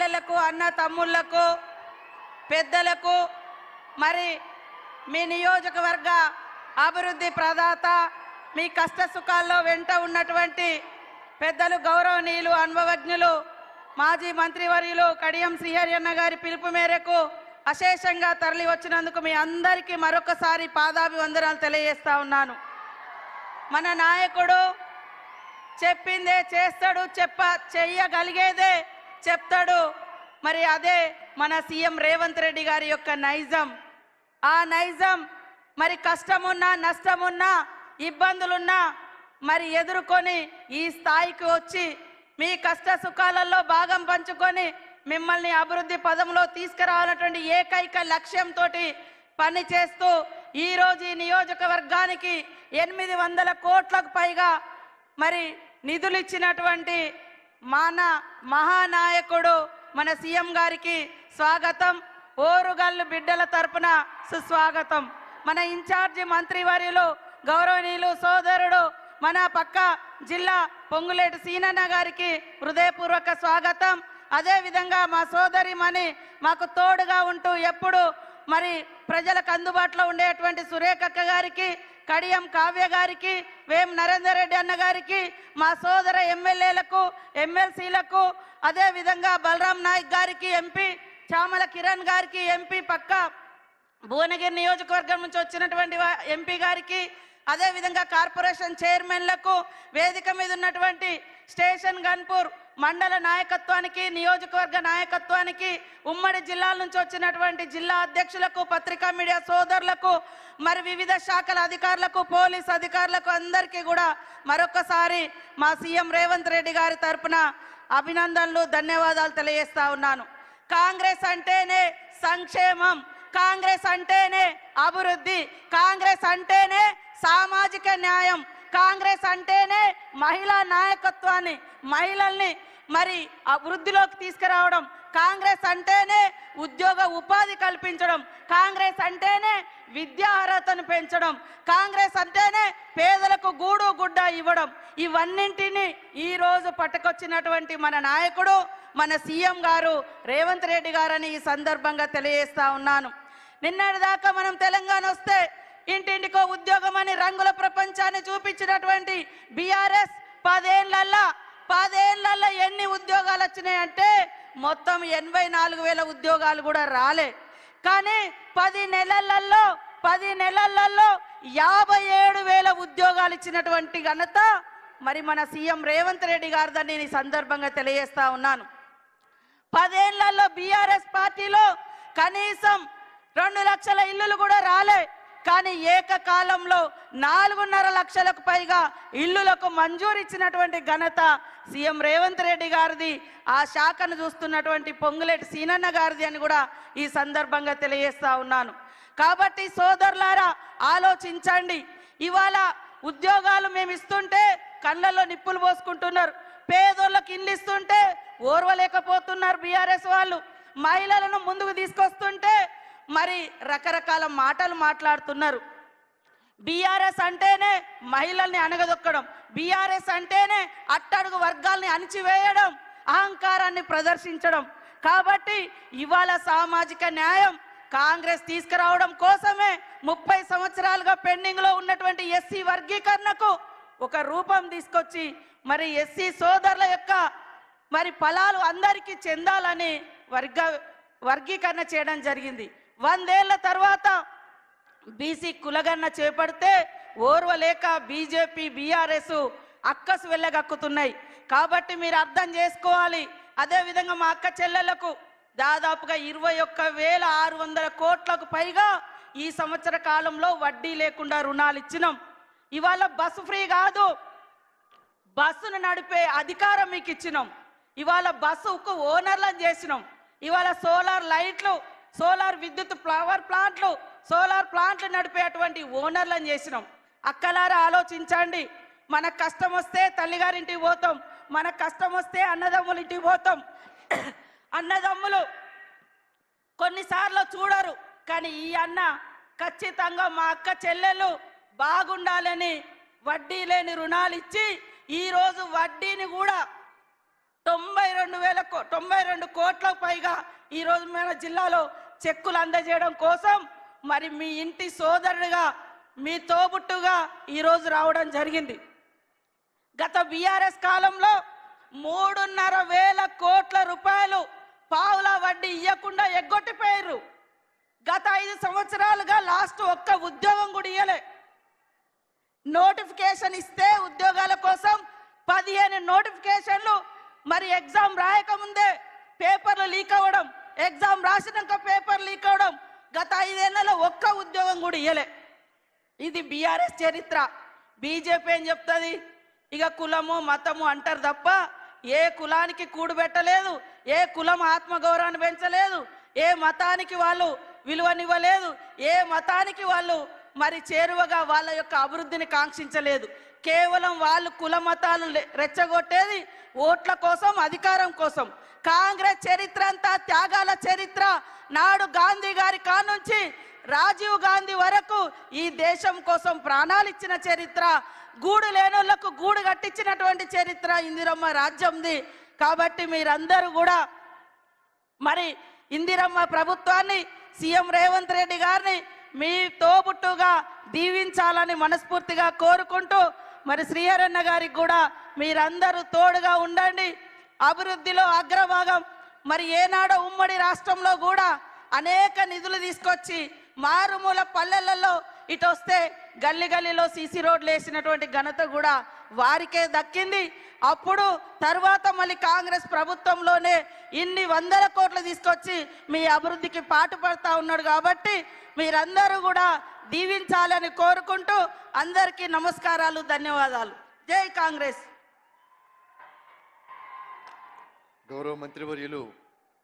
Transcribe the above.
చెల్లెలకు అన్న తమ్ముళ్లకు పెద్దలకు మరి మీ నియోజకవర్గ అభివృద్ధి ప్రదాత మీ కష్ట సుఖాల్లో వెంట ఉన్నటువంటి పెద్దలు గౌరవనీయులు అనుభవజ్ఞులు మాజీ మంత్రివర్యులు కడియం శ్రీహరి అన్న గారి పిలుపు మేరకు అశేషంగా తరలి వచ్చినందుకు మీ అందరికీ మరొకసారి పాదాభివందనాలు తెలియజేస్తా ఉన్నాను. మన నాయకుడు చెప్పిందే చేస్తాడు, చెయ్యగలిగేదే చెప్తాడు. మరి అదే మన సీఎం రేవంత్ రెడ్డి గారి యొక్క నైజం. ఆ నైజం మరి కష్టమున్నా నష్టమున్నా ఇబ్బందులున్నా మరి ఎదుర్కొని ఈ స్థాయికి వచ్చి మీ కష్ట సుఖాలలో భాగం పంచుకొని మిమ్మల్ని అభివృద్ధి పదంలో తీసుకురావాలన్నటువంటి ఏకైక లక్ష్యంతో పని చేస్తూ ఈరోజు ఈ నియోజకవర్గానికి 800 కోట్లకు పైగా మరి నిధులు ఇచ్చినటువంటి మన మహానాయకుడు మన సీఎం గారికి స్వాగతం. ఓరుగల్లు బిడ్డల తరపున సుస్వాగతం. మన ఇన్ఛార్జి మంత్రివర్యులు గౌరవనీయులు సోదరుడు మన పక్క జిల్లా పొంగులేటి సీనన్న గారికి హృదయపూర్వక స్వాగతం. అదేవిధంగా మా సోదరి మని మాకు తోడుగా ఉంటూ ఎప్పుడు మరి ప్రజలకు అందుబాటులో ఉండేటువంటి సురేఖక్క గారికి, కడియం కావ్య గారికి, వేం నరేందర్ రెడ్డి అన్న గారికి, మా సోదర ఎమ్మెల్యేలకు ఎమ్మెల్సీలకు, అదేవిధంగా బలరాం నాయక్ గారికి ఎంపీ, చామల కిరణ్ గారికి ఎంపీ పక్క భువనగిరి నియోజకవర్గం నుంచి వచ్చినటువంటి ఎంపీ గారికి, అదేవిధంగా కార్పొరేషన్ చైర్మన్లకు, వేదిక మీద ఉన్నటువంటి స్టేషన్ గన్పూర్ మండల నాయకత్వానికి, నియోజకవర్గ నాయకత్వానికి, ఉమ్మడి జిల్లాల నుంచి వచ్చినటువంటి జిల్లా అధ్యక్షులకు, పత్రికా మీడియా సోదరులకు, మరి వివిధ శాఖల అధికారులకు, పోలీస్ అధికారులకు అందరికీ కూడా మరొకసారి మా సీఎం రేవంత్ రెడ్డి గారి తరపున అభినందనలు, ధన్యవాదాలు తెలియజేస్తా ఉన్నాను. కాంగ్రెస్ అంటేనే సంక్షేమం, కాంగ్రెస్ అంటేనే అభివృద్ధి, కాంగ్రెస్ అంటేనే సామాజిక న్యాయం, కాంగ్రెస్ అంటేనే మహిళా నాయకత్వాన్ని, మహిళల్ని మరి అభివృద్ధిలోకి తీసుకురావడం, కాంగ్రెస్ అంటేనే ఉద్యోగ ఉపాధి కల్పించడం, కాంగ్రెస్ అంటేనే విద్యా అర్హతను పెంచడం, కాంగ్రెస్ అంటేనే పేదలకు గూడు గుడ్డ ఇవ్వడం. ఇవన్నింటినీ ఈరోజు పట్టుకొచ్చినటువంటి మన నాయకుడు మన సీఎం గారు రేవంత్ రెడ్డి గారని ఈ సందర్భంగా తెలియజేస్తా ఉన్నాను. నిన్నటిదాకా మనం తెలంగాణ వస్తే ఇంటింటికో ఉద్యోగం అని రంగుల ప్రపంచాన్ని చూపించినటువంటి బీఆర్ఎస్ 10 ఏళ్లలో ఎన్ని ఉద్యోగాలు వచ్చినాయంటే మొత్తం 84,000 ఉద్యోగాలు కూడా రాలే. కానీ 10 నెలలలో 57,000 ఉద్యోగాలు ఇచ్చినటువంటి ఘనత మరి మన సీఎం రేవంత్ రెడ్డి గారిదని ఈ సందర్భంగా తెలియజేస్తా ఉన్నాను. 10 ఏళ్లలో బీఆర్ఎస్ పార్టీలో కనీసం 2 లక్షల ఇల్లులు కూడా రాలే. కానీ ఏకకాలంలో 4.5 లక్షలకు పైగా ఇల్లులకు మంజూరు ఇచ్చినటువంటి ఘనత సీఎం రేవంత్ రెడ్డి గారిది, ఆ శాఖను చూస్తున్నటువంటి పొంగులేటి సీనన్న గారిది అని కూడా ఈ సందర్భంగా తెలియజేస్తా ఉన్నాను. కాబట్టి సోదరులారా ఆలోచించండి. ఇవాళ ఉద్యోగాలు మేము ఇస్తుంటే కళ్ళల్లో నిప్పులు పోసుకుంటున్నారు, పేదోళ్ళకి ఇల్లు ఇస్తుంటే ఓర్వలేకపోతున్నారు బీఆర్ఎస్ వాళ్ళు, మహిళలను ముందుకు తీసుకొస్తుంటే మరి రకరకాల మాటలు మాట్లాడుతున్నారు. బీఆర్ఎస్ అంటేనే మహిళల్ని అణగదొక్కడం, బీఆర్ఎస్ అంటేనే అట్టడుగు వర్గాల్ని అణిచివేయడం, అహంకారాన్ని ప్రదర్శించడం. కాబట్టి ఇవాళ సామాజిక న్యాయం కాంగ్రెస్ తీసుకురావడం కోసమే 30 సంవత్సరాలుగా పెండింగ్లో ఉన్నటువంటి ఎస్సీ వర్గీకరణకు ఒక రూపం తీసుకొచ్చి మరి ఎస్సీ సోదరుల యొక్క మరి ఫలాలు అందరికీ చెందాలని వర్గీకరణ చేయడం జరిగింది. 100 ఏళ్ల తర్వాత బీసీ కులగన్న చేపడితే ఓర్వలేక బీజేపీ బీఆర్ఎస్ అక్కసు వెళ్ళగక్కుతున్నాయి. కాబట్టి మీరు అర్థం చేసుకోవాలి. అదేవిధంగా మా అక్క చెల్లెలకు దాదాపుగా 21,600 కోట్లకు పైగా ఈ సంవత్సర కాలంలో వడ్డీ లేకుండా రుణాలు ఇచ్చినాం. ఇవాళ బస్సు ఫ్రీ కాదు, బస్సును నడిపే అధికారం మీకు ఇచ్చినాం. ఇవాళ బస్సుకు ఓనర్లను చేసినాం. ఇవాళ సోలార్ లైట్లు, సోలార్ విద్యుత్ పవర్ ప్లాంట్లు, సోలార్ ప్లాంట్లు నడిపేటువంటి ఓనర్లను చేసినాం. అక్కలారా ఆలోచించండి. మన కష్టం వస్తే తల్లిగారింటికి పోతాం, మన కష్టం వస్తే అన్నదమ్ముల ఇంటికి పోతాం. అన్నదమ్ములు కొన్నిసార్లు చూడరు, కానీ ఈ అన్న ఖచ్చితంగా మా అక్క చెల్లెలు బాగుండాలని వడ్డీ లేని రుణాలు ఇచ్చి ఈరోజు వడ్డీని కూడా 92 కోట్లకు పైగా ఈరోజు మన జిల్లాలో చెక్కులు అందజేయడం కోసం మరి మీ ఇంటి సోదరుడిగా మీ తోబుట్టుగా ఈరోజు రావడం జరిగింది. గత బీఆర్ఎస్ కాలంలో 3,500 కోట్ల రూపాయలు పావుల వడ్డీ ఇవ్వకుండా ఎగ్గొట్టిపోయారు. గత 5 సంవత్సరాలుగా లాస్ట్ ఒక్క ఉద్యోగం కూడా ఇవ్వలే. నోటిఫికేషన్ ఇస్తే ఉద్యోగాల కోసం 15 నోటిఫికేషన్లు మరి ఎగ్జామ్ రాయకముందే పేపర్లు లీక్ అవ్వడం, ఎగ్జామ్ రాసినాక పేపర్ లీక్ అవ్వడం, గత 5 ఏళ్లలో ఒక్క ఉద్యోగం కూడా ఇవ్వలే. ఇది బీఆర్ఎస్ చరిత్ర. బీజేపీ ఏం చెప్తుంది? ఇక కులము మతము అంటారు తప్ప ఏ కులానికి కూడుబెట్టలేదు, ఏ కులం ఆత్మగౌరవాన్ని పెంచలేదు, ఏ మతానికి వాళ్ళు విలువనివ్వలేదు, ఏ మతానికి వాళ్ళు మరి చేరువగా వాళ్ళ యొక్క అభివృద్ధిని కాంక్షించలేదు. కేవలం వాళ్ళు కుల మతాలు రెచ్చగొట్టేది ఓట్ల కోసం, అధికారం కోసం. కాంగ్రెస్ చరిత్ర అంతా త్యాగాల చరిత్ర. నాడు గాంధీ గారి కానుంచి రాజీవ్ గాంధీ వరకు ఈ దేశం కోసం ప్రాణాలు ఇచ్చిన చరిత్ర, గూడు లేనోళ్లకు గూడు కట్టించినటువంటి చరిత్ర ఇందిరమ్మ రాజ్యంది. కాబట్టి మీరందరూ కూడా మరి ఇందిరమ్మ ప్రభుత్వాన్ని, సీఎం రేవంత్ రెడ్డి గారిని మీ తోబుట్టుగా దీవించాలని మనస్ఫూర్తిగా కోరుకుంటూ మరి శ్రీహరన్న గారికి కూడా మీరందరూ తోడుగా ఉండండి. అభివృద్ధిలో అగ్రభాగం. మరి ఏనాడో ఉమ్మడి రాష్ట్రంలో కూడా అనేక నిధులు తీసుకొచ్చి మారుమూల పల్లెలలో ఇటు వస్తే గల్లీ గల్లీలో సీసీ రోడ్లు వేసినటువంటి ఘనత కూడా వారికే దక్కింది. అప్పుడు తర్వాత మళ్ళీ కాంగ్రెస్ ప్రభుత్వంలోనే ఇన్ని 100 కోట్లు తీసుకొచ్చి మీ అభివృద్ధికి పాటుపడతా ఉన్నాడు. కాబట్టి మీరందరూ కూడా దీవించాలని కోరుకుంటూ అందరికీ నమస్కారాలు, ధన్యవాదాలు. జై కాంగ్రెస్. గౌరవ మంత్రివర్యులు